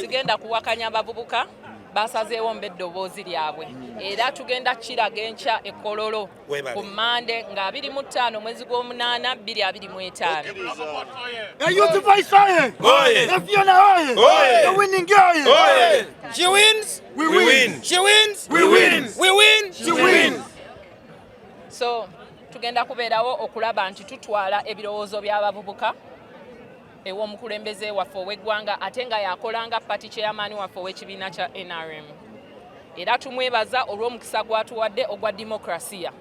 Sigenda kuwakanya abavubuka basazeewo mb'eddoboozi lyabwe era tugenda kiraga enkya e Kololo ku Mmande nga 25 mwezi gw'omunaana 2025. Youth Voice oye! Fiona oye! The winning girl oye! She wins, we win. She wins, We win. We win, She wins. So tugenda kubeerawo okulaba nti tutwala ebirowoozo by'abavubuka ew'omukulembeze waffe ow'eggwanga ate nga yakolanga party chairman waffe ow'ekibiina kya NRM. Era tumwebaza olw'omukisa gwatuwadde ogwa demokrasiya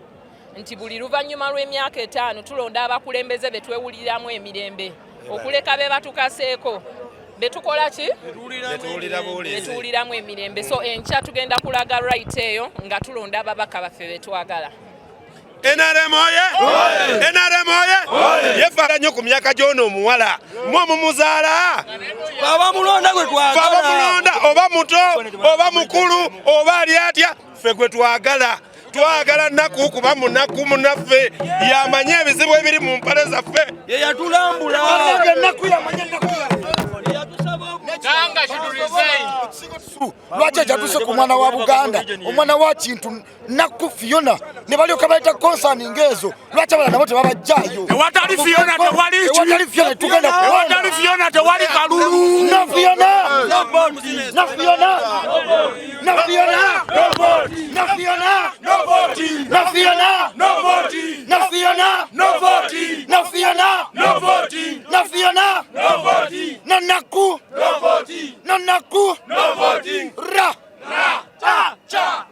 nti buli luvannyuma lw'emyaka 5 tulonda abakulembeze be twewuliramu emirembe okuleka be batukaseeko betukola ki betuwuliramu emirembe. So enkya tugenda kulaga right eyo nga tulonda ababaka baffe betwagala. NRM oye! NRM oye! Yefaala nnyo ku myaka gy'ono omuwala mwe mumuzaala abamulonda gwe twagala abamulonda oba muto oba mukulu oba ali atya ffe gwe twagala nnaku kuba munaku munaffe yamanye ebizibu ebiri mu mpale zaffe ye yatulambula lwaki ejatuse ku mwana wa Buganda omwana wa Kintu Nakku Fiona ne balyoka bayita concerning ezo lwaki abala nabo tebabajjaayo ewatali Fiona tewali kalulu na Fiona na Nakku no voting ra cha cha